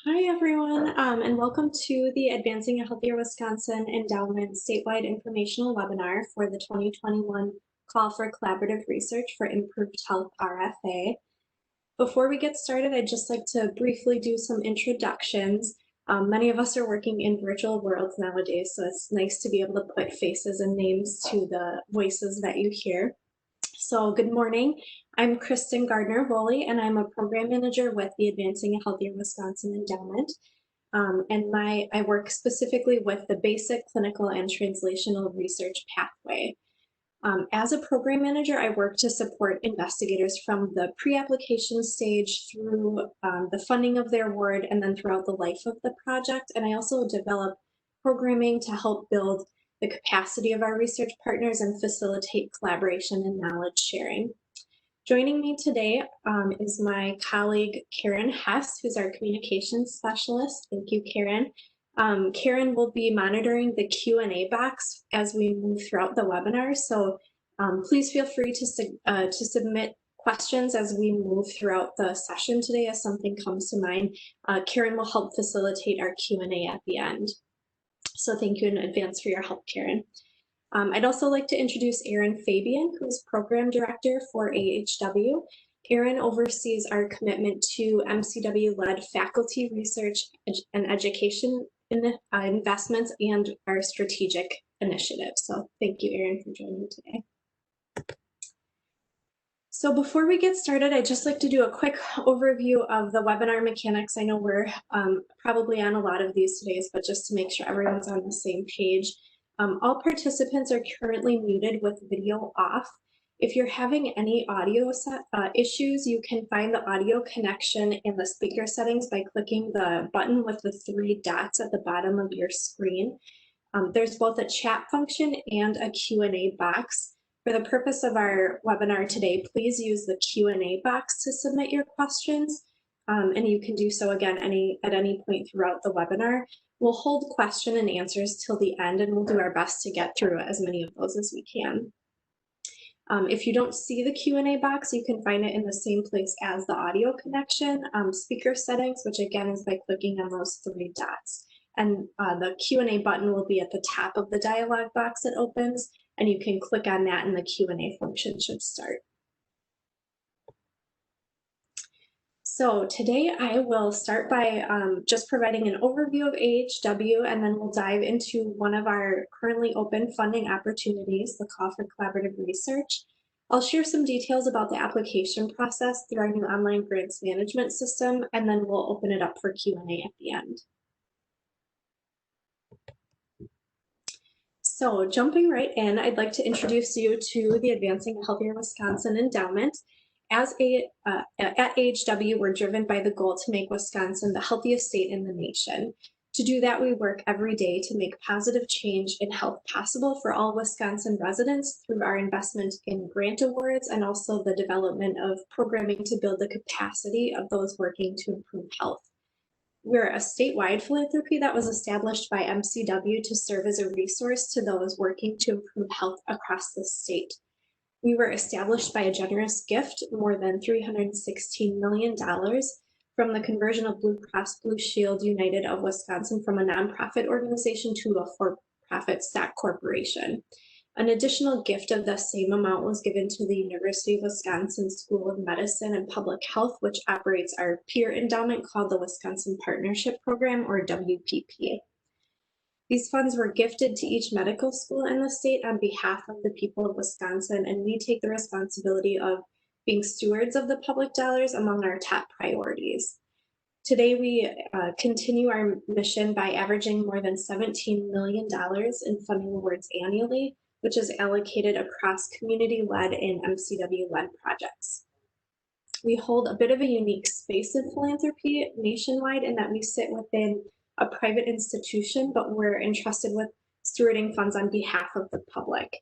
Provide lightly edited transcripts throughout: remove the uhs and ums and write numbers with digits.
Hi, everyone, and welcome to the Advancing a Healthier Wisconsin Endowment statewide informational webinar for the 2021 Call for Collaborative Research for Improved Health RFA. Before we get started, I'd just like to briefly do some introductions. Many of us are working in virtual worlds nowadays, so it's nice to be able to put faces and names to the voices that you hear. So good morning, I'm Kristen Gardner-Volle, and I'm a program manager with the Advancing a Healthier Wisconsin Endowment. I work specifically with the basic clinical and translational research pathway. As a program manager, I work to support investigators from the pre-application stage through the funding of their award and then throughout the life of the project. And I also develop programming to help build the capacity of our research partners and facilitate collaboration and knowledge sharing. Joining me today is my colleague, Karen Hess, who's our communications specialist. Thank you, Karen. Karen will be monitoring the Q&A box as we move throughout the webinar. So please feel free to submit questions as we move throughout the session today as something comes to mind. Karen will help facilitate our Q&A at the end. So thank you in advance for your help, Karen. I'd also like to introduce Erin Fabian, who's Program Director for AHW. Erin oversees our commitment to MCW-led faculty research and education investments and our strategic initiatives. So thank you, Erin, for joining today. So before we get started, I'd just like to do a quick overview of the webinar mechanics. I know we're probably on a lot of these today, but just to make sure everyone's on the same page. All participants are currently muted with video off. If you're having any audio issues, you can find the audio connection in the speaker settings by clicking the button with the 3 dots at the bottom of your screen. There's both a chat function and a Q&A box. For the purpose of our webinar today, please use the Q&A box to submit your questions. And you can do so again at any point throughout the webinar. We'll hold question and answers till the end, and we'll do our best to get through as many of those as we can. If you don't see the Q&A box, you can find it in the same place as the audio connection, speaker settings, which again is by clicking on those 3 dots. And the Q&A button will be at the top of the dialog box that opens, and you can click on that and the Q&A function should start. So today I will start by just providing an overview of AHW, and then we'll dive into one of our currently open funding opportunities, the Call for Collaborative Research. I'll share some details about the application process through our new online grants management system, and then we'll open it up for Q&A at the end. So jumping right in, I'd like to introduce you to the Advancing a Healthier Wisconsin Endowment. At AHW, we're driven by the goal to make Wisconsin the healthiest state in the nation. To do that, we work every day to make positive change in health possible for all Wisconsin residents through our investment in grant awards and also the development of programming to build the capacity of those working to improve health. We're a statewide philanthropy that was established by MCW to serve as a resource to those working to improve health across the state. We were established by a generous gift, more than $316 million, from the conversion of Blue Cross Blue Shield United of Wisconsin from a nonprofit organization to a for-profit stock corporation. An additional gift of the same amount was given to the University of Wisconsin School of Medicine and Public Health, which operates our peer endowment called the Wisconsin Partnership Program, or WPP. These funds were gifted to each medical school in the state on behalf of the people of Wisconsin, and we take the responsibility of being stewards of the public dollars among our top priorities. Today, we continue our mission by averaging more than $17 million in funding awards annually, which is allocated across community-led and MCW-led projects. We hold a bit of a unique space in philanthropy nationwide in that we sit within a private institution, but we're entrusted with stewarding funds on behalf of the public.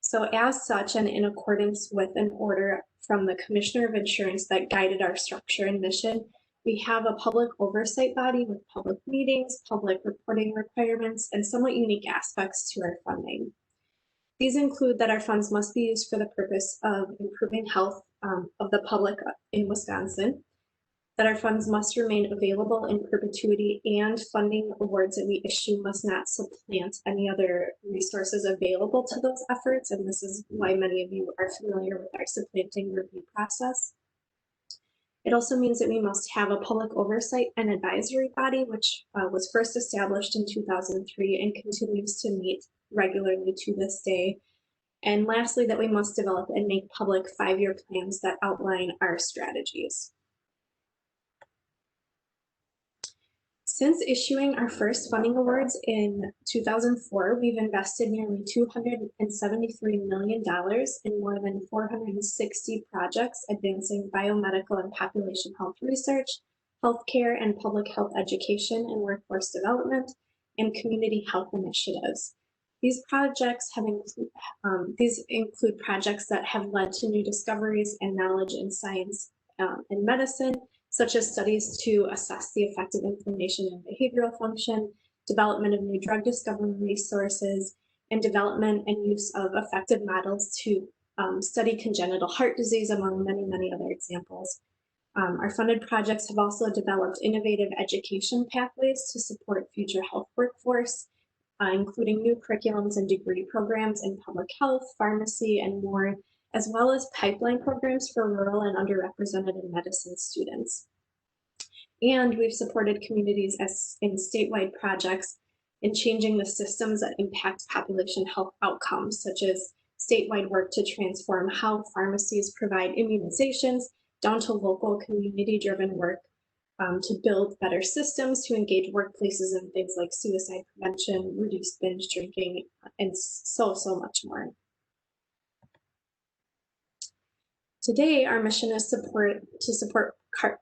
So as such, and in accordance with an order from the Commissioner of Insurance that guided our structure and mission, we have a public oversight body with public meetings, public reporting requirements, and somewhat unique aspects to our funding. These include that our funds must be used for the purpose of improving health of the public in Wisconsin, that our funds must remain available in perpetuity, and funding awards that we issue must not supplant any other resources available to those efforts. And this is why many of you are familiar with our supplanting review process. It also means that we must have a public oversight and advisory body, which was first established in 2003 and continues to meet regularly to this day. And lastly, that we must develop and make public 5-year plans that outline our strategies. Since issuing our first funding awards in 2004, we've invested nearly $273 million in more than 460 projects advancing biomedical and population health research, healthcare and public health education and workforce development, and community health initiatives. These projects include projects that have led to new discoveries and knowledge in science and medicine, such as studies to assess the effect of inflammation and behavioral function, development of new drug discovery resources, and development and use of effective models to study congenital heart disease, among many, many other examples. Our funded projects have also developed innovative education pathways to support future health workforce, including new curriculums and degree programs in public health, pharmacy, and more, as well as pipeline programs for rural and underrepresented medicine students. And we've supported communities in statewide projects in changing the systems that impact population health outcomes, such as statewide work to transform how pharmacies provide immunizations, down to local community-driven work to build better systems to engage workplaces in things like suicide prevention, reduced binge drinking, and so much more. Today, our mission is to support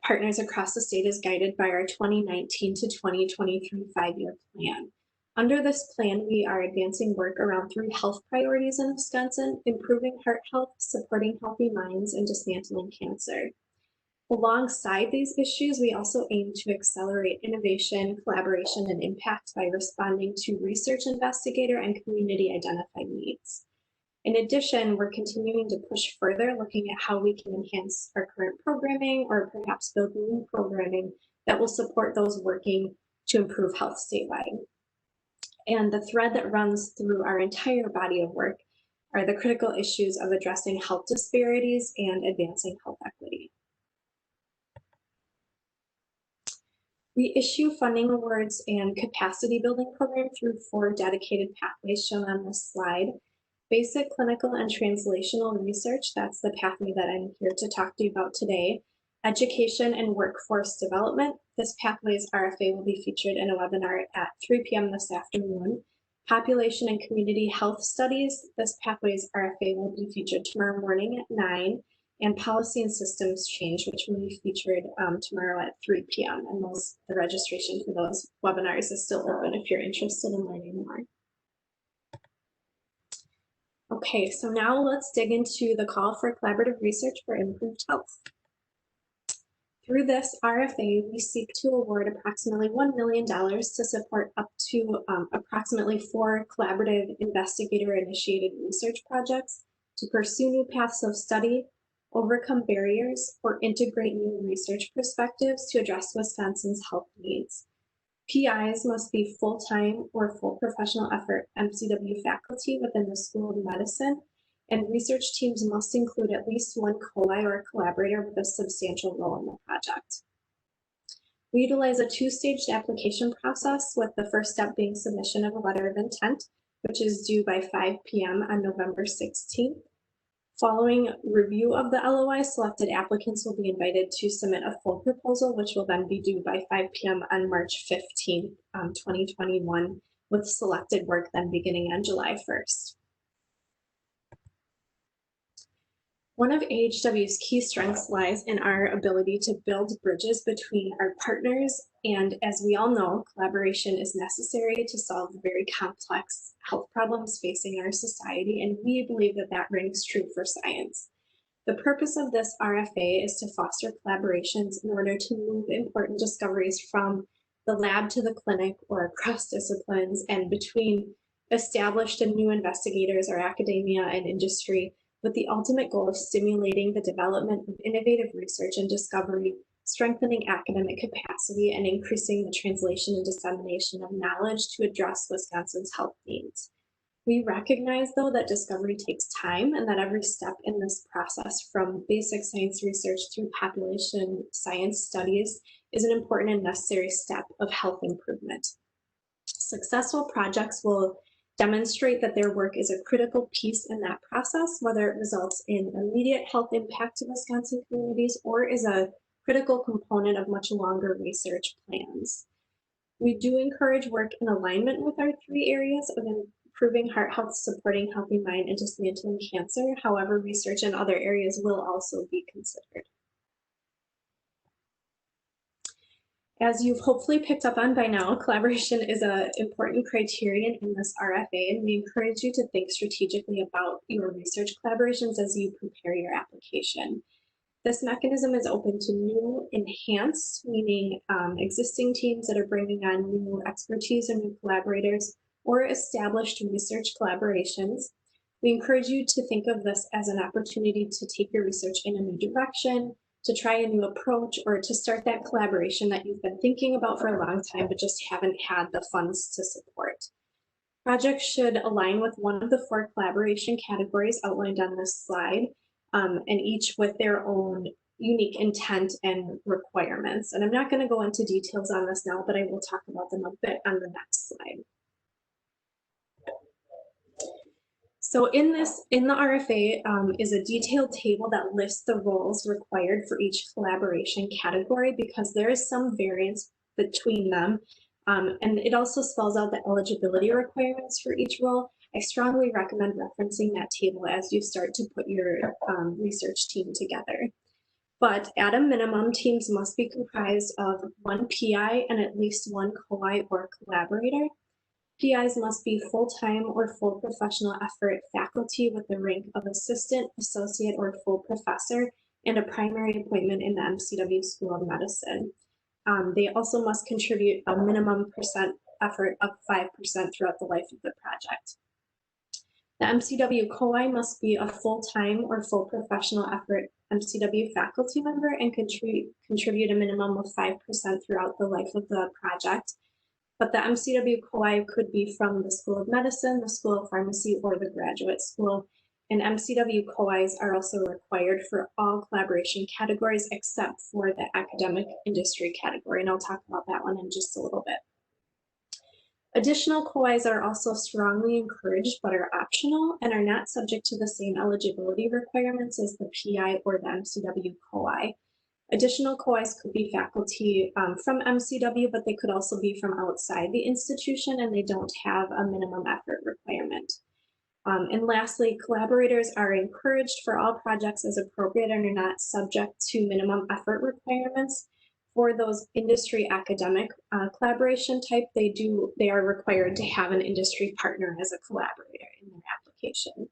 partners across the state is guided by our 2019 to 2023 5-year plan. Under this plan, we are advancing work around 3 health priorities in Wisconsin: improving heart health, supporting healthy minds, and dismantling cancer. Alongside these issues, we also aim to accelerate innovation, collaboration, and impact by responding to research investigator and community identified needs. In addition, we're continuing to push further, looking at how we can enhance our current programming or perhaps build new programming that will support those working to improve health statewide. And the thread that runs through our entire body of work are the critical issues of addressing health disparities and advancing health equity. We issue funding awards and capacity building program through 4 dedicated pathways shown on this slide. Basic clinical and translational research, that's the pathway that I'm here to talk to you about today. Education and workforce development, this pathway's RFA will be featured in a webinar at 3 p.m. this afternoon. Population and community health studies, this pathway's RFA will be featured tomorrow morning at 9. And policy and systems change, which will be featured tomorrow at 3 p.m. And the registration for those webinars is still open if you're interested in learning more. Okay, so now let's dig into the call for collaborative research for improved health. Through this RFA, we seek to award approximately $1 million to support up to approximately 4 collaborative investigator-initiated research projects to pursue new paths of study, overcome barriers, or integrate new research perspectives to address Wisconsin's health needs. PIs must be full-time or full professional effort MCW faculty within the School of Medicine, and research teams must include at least 1 co-I or collaborator with a substantial role in the project. We utilize a 2-staged application process, with the first step being submission of a letter of intent, which is due by 5 p.m. on November 16th. Following review of the LOI, selected applicants will be invited to submit a full proposal, which will then be due by 5 p.m. on March 15th, 2021, with selected work then beginning on July 1st. One of AHW's key strengths lies in our ability to build bridges between our partners, and as we all know, collaboration is necessary to solve the very complex health problems facing our society, and we believe that that rings true for science. The purpose of this RFA is to foster collaborations in order to move important discoveries from the lab to the clinic or across disciplines and between established and new investigators or academia and industry, with the ultimate goal of stimulating the development of innovative research and discovery strengthening academic capacity, and increasing the translation and dissemination of knowledge to address Wisconsin's health needs. We recognize, though, that discovery takes time and that every step in this process, from basic science research through population science studies, is an important and necessary step of health improvement. Successful projects will demonstrate that their work is a critical piece in that process, whether it results in immediate health impact to Wisconsin communities or is a critical component of much longer research plans. We do encourage work in alignment with our three areas of improving heart health, supporting healthy mind, and dismantling cancer. However, research in other areas will also be considered. As you've hopefully picked up on by now, collaboration is an important criterion in this RFA, and we encourage you to think strategically about your research collaborations as you prepare your application. This mechanism is open to new, enhanced, meaning existing teams that are bringing on new expertise and new collaborators, or established research collaborations. We encourage you to think of this as an opportunity to take your research in a new direction, to try a new approach, or to start that collaboration that you've been thinking about for a long time but just haven't had the funds to support. Projects should align with one of the 4 collaboration categories outlined on this slide, and each with their own unique intent and requirements. And I'm not going to go into details on this now, but I will talk about them a bit on the next slide. So in the RFA is a detailed table that lists the roles required for each collaboration category because there is some variance between them. And it also spells out the eligibility requirements for each role. I strongly recommend referencing that table as you start to put your research team together. But at a minimum, teams must be comprised of 1 PI and at least 1 co-I or collaborator. PIs must be full-time or full professional effort faculty with the rank of assistant, associate, or full professor, and a primary appointment in the MCW School of Medicine. They also must contribute a minimum percent effort of 5% throughout the life of the project. The MCW co-I must be a full-time or full professional effort MCW faculty member and contribute a minimum of 5% throughout the life of the project. But the MCW co-I could be from the School of Medicine, the School of Pharmacy, or the graduate school. And MCW co-Is are also required for all collaboration categories except for the academic industry category. And I'll talk about that one in just a little bit. Additional co-Is are also strongly encouraged but are optional and are not subject to the same eligibility requirements as the PI or the MCW co-I. Additional co-Is could be faculty from MCW, but they could also be from outside the institution and they don't have a minimum effort requirement. And lastly, collaborators are encouraged for all projects as appropriate and are not subject to minimum effort requirements. For those industry academic collaboration type, they are required to have an industry partner as a collaborator in their application.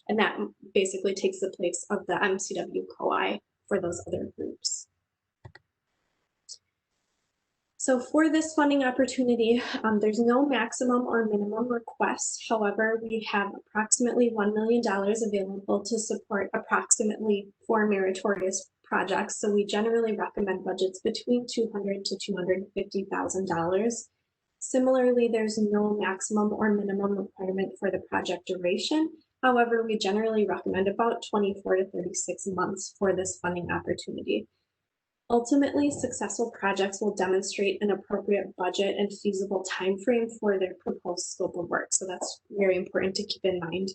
And that basically takes the place of the MCW co-I for those other groups. So for this funding opportunity, there's no maximum or minimum request. However, we have approximately $1 million available to support approximately 4 meritorious projects. So we generally recommend budgets between $200,000 to $250,000. Similarly, there's no maximum or minimum requirement for the project duration. However, we generally recommend about 24 to 36 months for this funding opportunity. Ultimately, successful projects will demonstrate an appropriate budget and feasible timeframe for their proposed scope of work. So that's very important to keep in mind.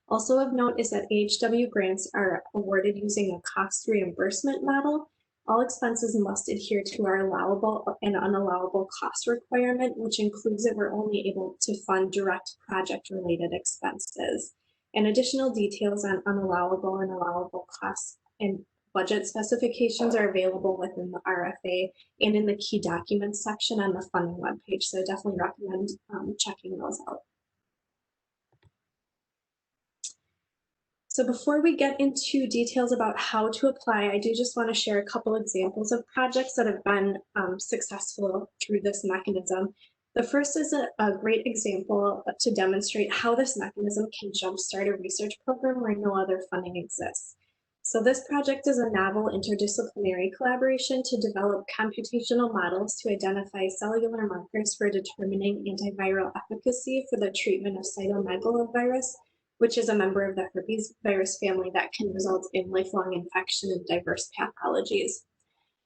Also of note is that AHW grants are awarded using a cost reimbursement model. All expenses must adhere to our allowable and unallowable cost requirement, which includes that we're only able to fund direct project-related expenses. And additional details on unallowable and allowable costs and budget specifications are available within the RFA and in the key documents section on the funding webpage. So I definitely recommend checking those out. So before we get into details about how to apply, I do just want to share a couple examples of projects that have been successful through this mechanism. The first is a great example to demonstrate how this mechanism can jumpstart a research program where no other funding exists. So this project is a novel interdisciplinary collaboration to develop computational models to identify cellular markers for determining antiviral efficacy for the treatment of cytomegalovirus, which is a member of the herpes virus family that can result in lifelong infection and diverse pathologies.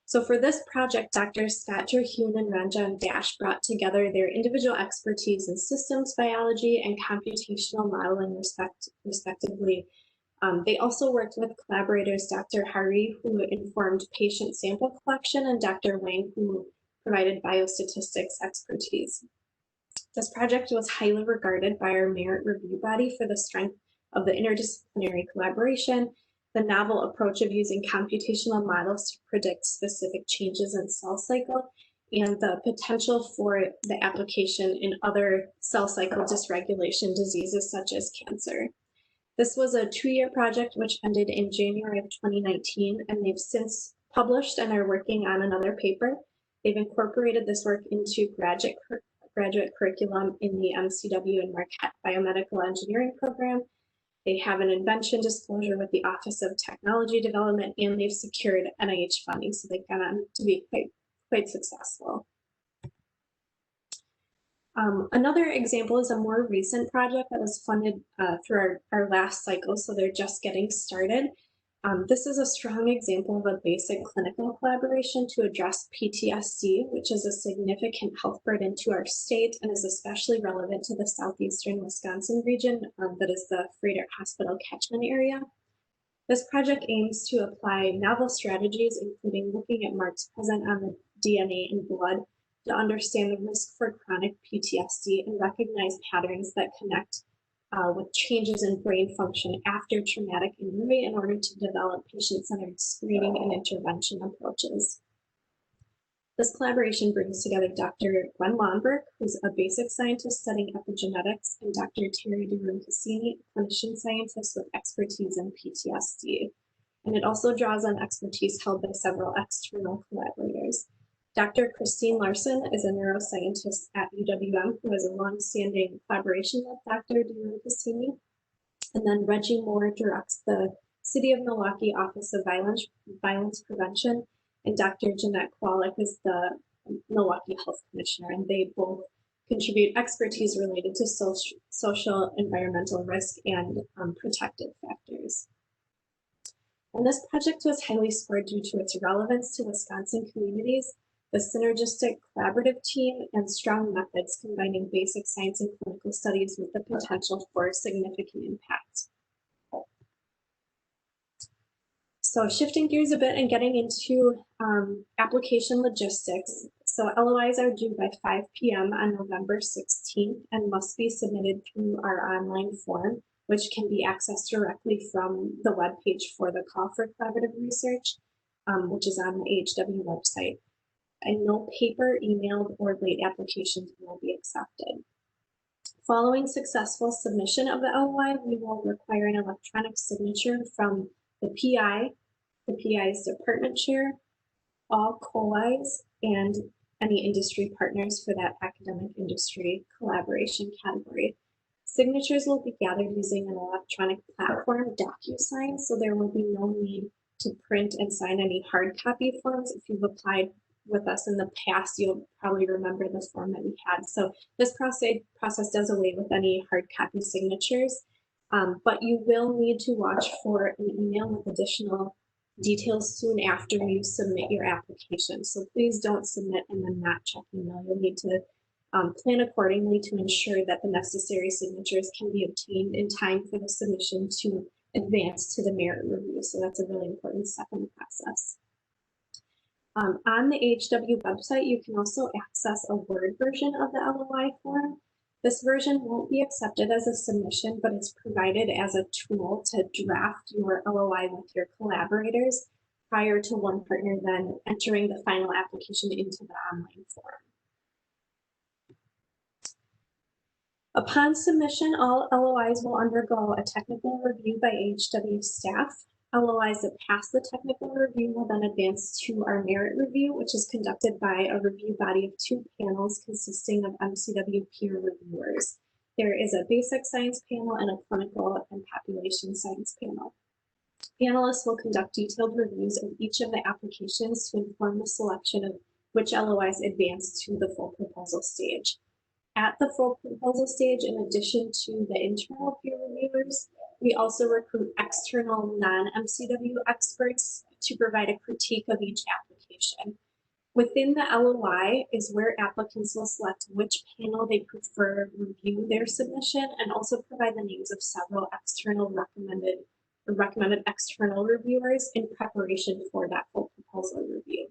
So for this project, Drs. Scott, Terhune, and Ranja and Dash brought together their individual expertise in systems biology and computational modeling respectively. They also worked with collaborators Dr. Hari, who informed patient sample collection, and Dr. Wang, who provided biostatistics expertise. This project was highly regarded by our merit review body for the strength of the interdisciplinary collaboration, the novel approach of using computational models to predict specific changes in cell cycle, and the potential for the application in other cell cycle dysregulation diseases such as cancer. This was a 2-year project which ended in January of 2019, and they've since published and are working on another paper. They've incorporated this work into graduate curriculum in the MCW and Marquette Biomedical Engineering program. They have an invention disclosure with the Office of Technology Development, and they've secured NIH funding, so they've gone on to be quite successful. Another example is a more recent project that was funded through our last cycle, so they're just getting started. This is a strong example of a basic clinical collaboration to address PTSD, which is a significant health burden to our state and is especially relevant to the southeastern Wisconsin region that is the Freighter Hospital catchment area. This project aims to apply novel strategies, including looking at marks present on the DNA in blood to understand the risk for chronic PTSD and recognize patterns that connect with changes in brain function after traumatic injury in order to develop patient-centered screening and intervention approaches. This collaboration brings together Dr. Gwen Lomberg, who's a basic scientist studying epigenetics, and Dr. Terry DeRume-Cassini, a clinician scientist with expertise in PTSD. And it also draws on expertise held by several external collaborators. Dr. Kristen Larson is a neuroscientist at UWM who has a long-standing collaboration with Dr. DeRume-Cassini. And then Reggie Moore directs the City of Milwaukee Office of Violence Prevention, and Dr. Jeanette Kwolek is the Milwaukee Health Commissioner, and they both contribute expertise related to social environmental risk and protective factors. And this project was highly scored due to its relevance to Wisconsin communities, the synergistic collaborative team, and strong methods combining basic science and clinical studies with the potential for significant impact. So shifting gears a bit and getting into application logistics. So LOIs are due by 5 p.m. on November 16th and must be submitted through our online form, which can be accessed directly from the webpage for the Call for Collaborative Research, which is on the AHW website. And no paper, emailed, or late applications will be accepted. Following successful submission of the LOI, we will require an electronic signature from the PI, the PI's department chair, all COIs, and any industry partners for that academic industry collaboration category. Signatures will be gathered using an electronic platform, DocuSign, so there will be no need to print and sign any hard copy forms. If you've applied with us in the past, you'll probably remember the form that we had. So this process does away with any hard copy signatures, but you will need to watch for an email with additional details soon after you submit your application. So please don't submit and then not check email. You'll need to plan accordingly to ensure that the necessary signatures can be obtained in time for the submission to advance to the merit review. So that's a really important step in the process. On the AHW website, you can also access a Word version of the LOI form. This version won't be accepted as a submission, but it's provided as a tool to draft your LOI with your collaborators prior to one partner then entering the final application into the online form. Upon submission, all LOIs will undergo a technical review by AHW staff. LOIs that pass the technical review will then advance to our merit review, which is conducted by a review body of 2 panels consisting of MCW peer reviewers. There is a basic science panel and a clinical and population science panel. Analysts will conduct detailed reviews of each of the applications to inform the selection of which LOIs advance to the full proposal stage. At the full proposal stage, in addition to the internal peer reviewers, we also recruit external non-MCW experts to provide a critique of each application. Within the LOI is where applicants will select which panel they prefer review their submission and also provide the names of several external recommended external reviewers in preparation for that full proposal review.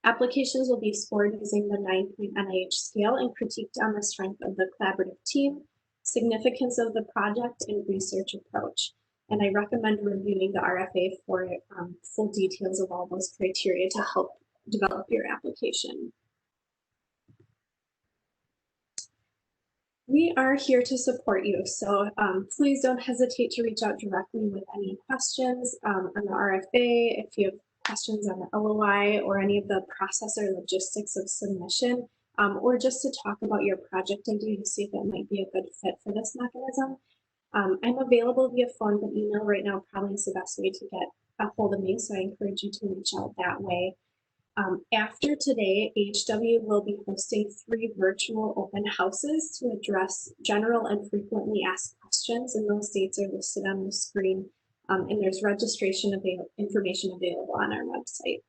Applications will be scored using the 9-point NIH scale and critiqued on the strength of the collaborative team, significance of the project, and research approach. And I recommend reviewing the RFA for full details of all those criteria to help develop your application. We are here to support you, so please don't hesitate to reach out directly with any questions on the RFA. If you have questions on the LOI or any of the process or logistics of submission, or just to talk about your project idea to see if it might be a good fit for this mechanism. I'm available via phone, but email right now probably is the best way to get a hold of me, so I encourage you to reach out that way. After today, HW will be hosting 3 virtual open houses to address general and frequently asked questions, and those dates are listed on the screen, and there's registration information available on our website.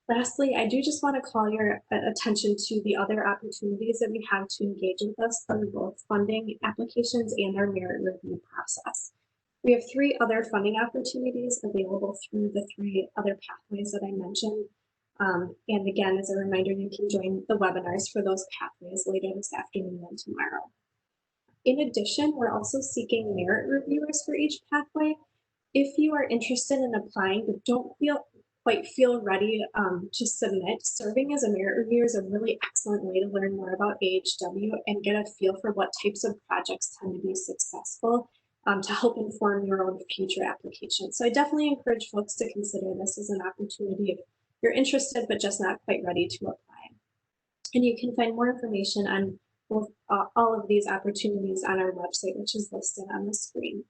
Lastly, I do just want to call your attention to the other opportunities that we have to engage with us through both funding applications and our merit review process. We have 3 other funding opportunities available through the 3 other pathways that I mentioned. And again, as a reminder, you can join the webinars for those pathways later this afternoon and tomorrow. In addition, we're also seeking merit reviewers for each pathway. If you are interested in applying but don't quite feel ready to submit, serving as a merit reviewer is a really excellent way to learn more about AHW and get a feel for what types of projects tend to be successful to help inform your own future applications. So I definitely encourage folks to consider this as an opportunity if you're interested but just not quite ready to apply. And you can find more information on both, all of these opportunities on our website, which is listed on the screen.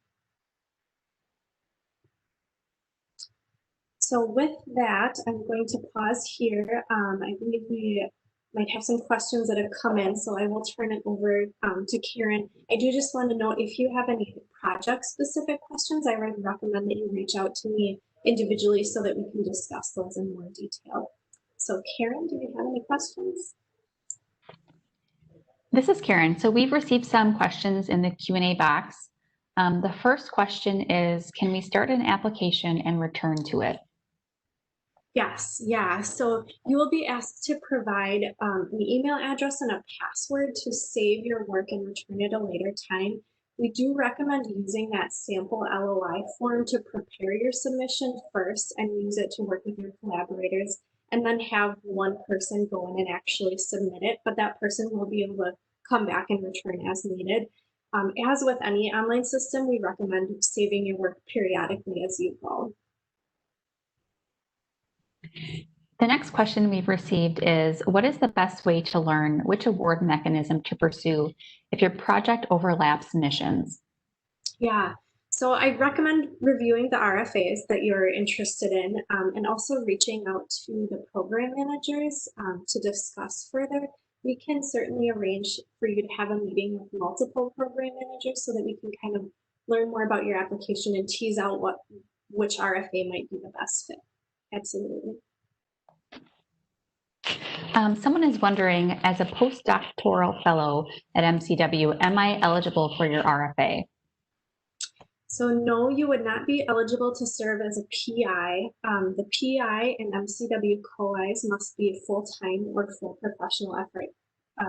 So with that, I'm going to pause here. I believe we might have some questions that have come in, so I will turn it over to Karen. I do just want to know if you have any project-specific questions, I would recommend that you reach out to me individually so that we can discuss those in more detail. So Karen, do you have any questions? This is Karen. So we've received some questions in the Q&A box. The first question is, can we start an application and return to it? Yes, yeah. So you will be asked to provide an email address and a password to save your work and return at a later time. We do recommend using that sample LOI form to prepare your submission first and use it to work with your collaborators, and then have one person go in and actually submit it, but that person will be able to come back and return as needed. As with any online system, we recommend saving your work periodically as you go. The next question we've received is, what is the best way to learn which award mechanism to pursue if your project overlaps missions? Yeah, so I recommend reviewing the RFAs that you're interested in and also reaching out to the program managers to discuss further. We can certainly arrange for you to have a meeting with multiple program managers so that we can kind of learn more about your application and tease out which RFA might be the best fit. Absolutely. Someone is wondering, as a postdoctoral fellow at MCW, am I eligible for your RFA? So no, you would not be eligible to serve as a PI. The PI and MCW COIs must be full-time or full professional effort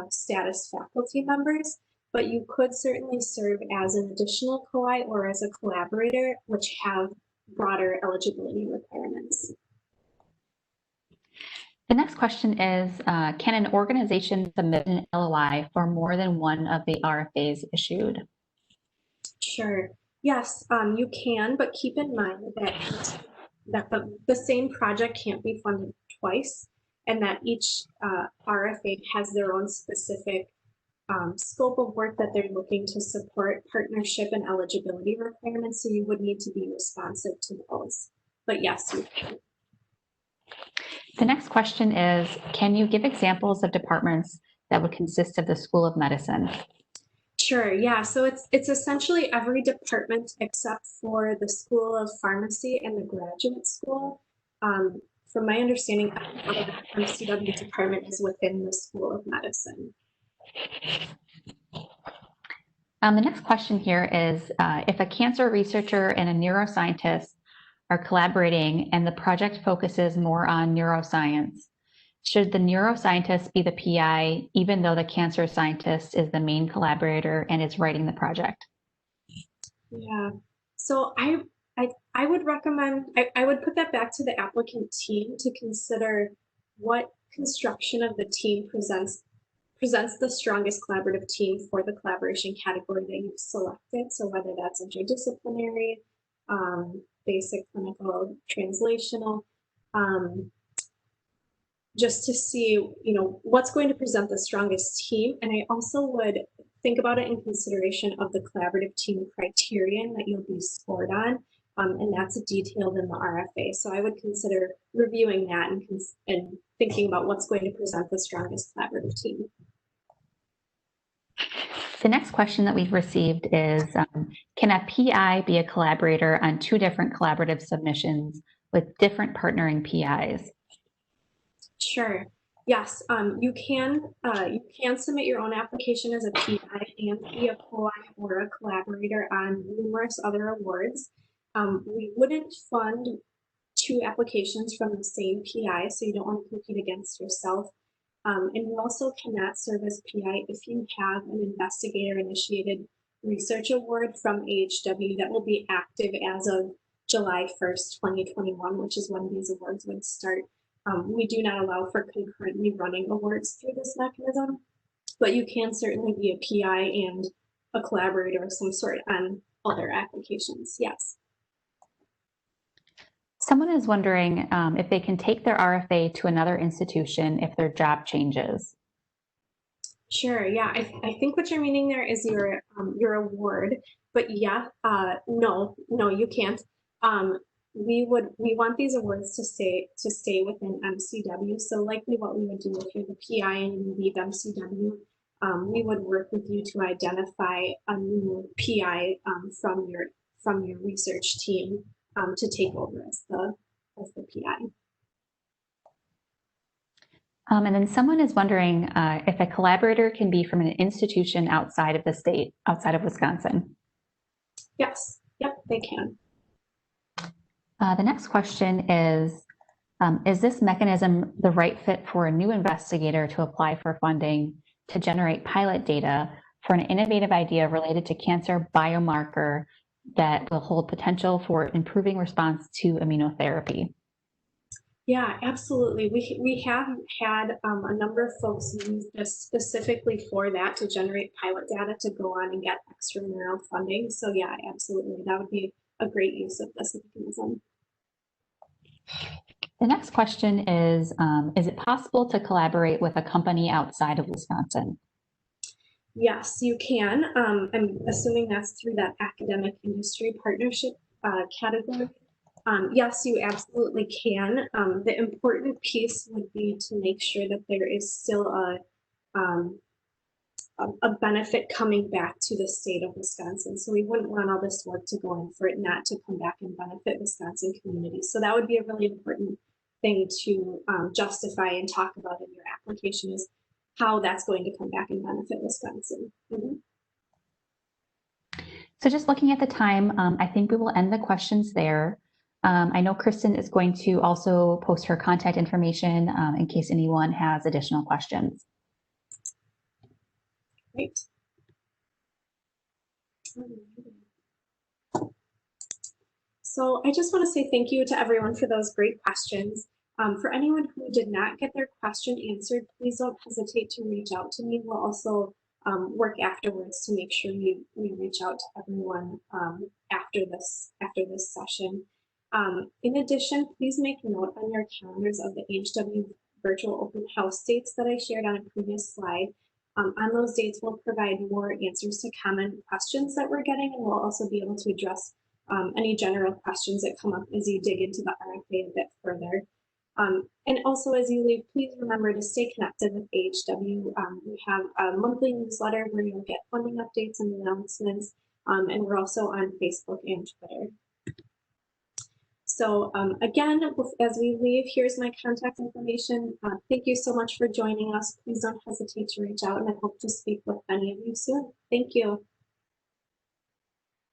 status faculty members, but you could certainly serve as an additional COI or as a collaborator, which have broader eligibility requirements. The next question is, can an organization submit an LOI for more than one of the RFAs issued? Sure. Yes, you can, but keep in mind that the same project can't be funded twice, and that each RFA has their own specific scope of work that they're looking to support, partnership and eligibility requirements, so you would need to be responsive to those. But yes, you can. The next question is, can you give examples of departments that would consist of the School of Medicine? Sure, yeah. So it's essentially every department except for the School of Pharmacy and the Graduate School. From my understanding, every other MCW department is within the School of Medicine. The next question here is, if a cancer researcher and a neuroscientist are collaborating and the project focuses more on neuroscience, should the neuroscientist be the PI even though the cancer scientist is the main collaborator and is writing the project? Yeah, so I would recommend, I would put that back to the applicant team to consider what construction of the team presents the strongest collaborative team for the collaboration category that you've selected. So whether that's interdisciplinary, basic, clinical, translational, just to see, what's going to present the strongest team. And I also would think about it in consideration of the collaborative team criterion that you'll be scored on. And that's detailed in the RFA. So I would consider reviewing that and thinking about what's going to present the strongest collaborative team. The next question that we've received is, can a PI be a collaborator on two different collaborative submissions with different partnering PIs? Sure. Yes, you can submit your own application as a PI and be a POI or a collaborator on numerous other awards. We wouldn't fund two applications from the same PI, so you don't want to compete against yourself. And you also cannot serve as PI if you have an investigator-initiated research award from AHW that will be active as of July 1st, 2021, which is when these awards would start. We do not allow for concurrently running awards through this mechanism, but you can certainly be a PI and a collaborator of some sort on other applications, yes. Someone is wondering if they can take their RFA to another institution if their job changes. Sure, yeah, I think what you're meaning there is your award, but yeah, no, you can't. We want these awards to stay within MCW. So likely what we would do if you're the PI and you leave MCW, we would work with you to identify a new PI from your research team to take over as the PI. And then someone is wondering if a collaborator can be from an institution outside of the state, outside of Wisconsin. Yes, yep, they can. The next question is this mechanism the right fit for a new investigator to apply for funding to generate pilot data for an innovative idea related to cancer biomarker that will hold potential for improving response to immunotherapy? Yeah, absolutely. We have had a number of folks use this specifically for that, to generate pilot data to go on and get extramural funding. So yeah, absolutely. That would be a great use of this mechanism. The next question is it possible to collaborate with a company outside of Wisconsin? Yes, you can. I'm assuming that's through that academic industry partnership category. Yes, you absolutely can. The important piece would be to make sure that there is still a benefit coming back to the state of Wisconsin. So we wouldn't want all this work to go in for it not to come back and benefit Wisconsin communities. So that would be a really important thing to justify and talk about in your application, is how that's going to come back and benefit Wisconsin. Mm-hmm. So just looking at the time, I think we will end the questions there. I know Kristen is going to also post her contact information in case anyone has additional questions. Great. So I just want to say thank you to everyone for those great questions. For anyone who did not get their question answered, please don't hesitate to reach out to me. We'll also work afterwards to make sure we reach out to everyone after this session. In addition, please make note on your calendars of the HW virtual open house dates that I shared on a previous slide. On those dates, we'll provide more answers to common questions that we're getting, and we'll also be able to address any general questions that come up as you dig into the RFA a bit further. And also, as you leave, please remember to stay connected with AHW. We have a monthly newsletter where you'll get funding updates and announcements, and we're also on Facebook and Twitter. So again, as we leave, here's my contact information. Thank you so much for joining us. Please don't hesitate to reach out, and I hope to speak with any of you soon. Thank you.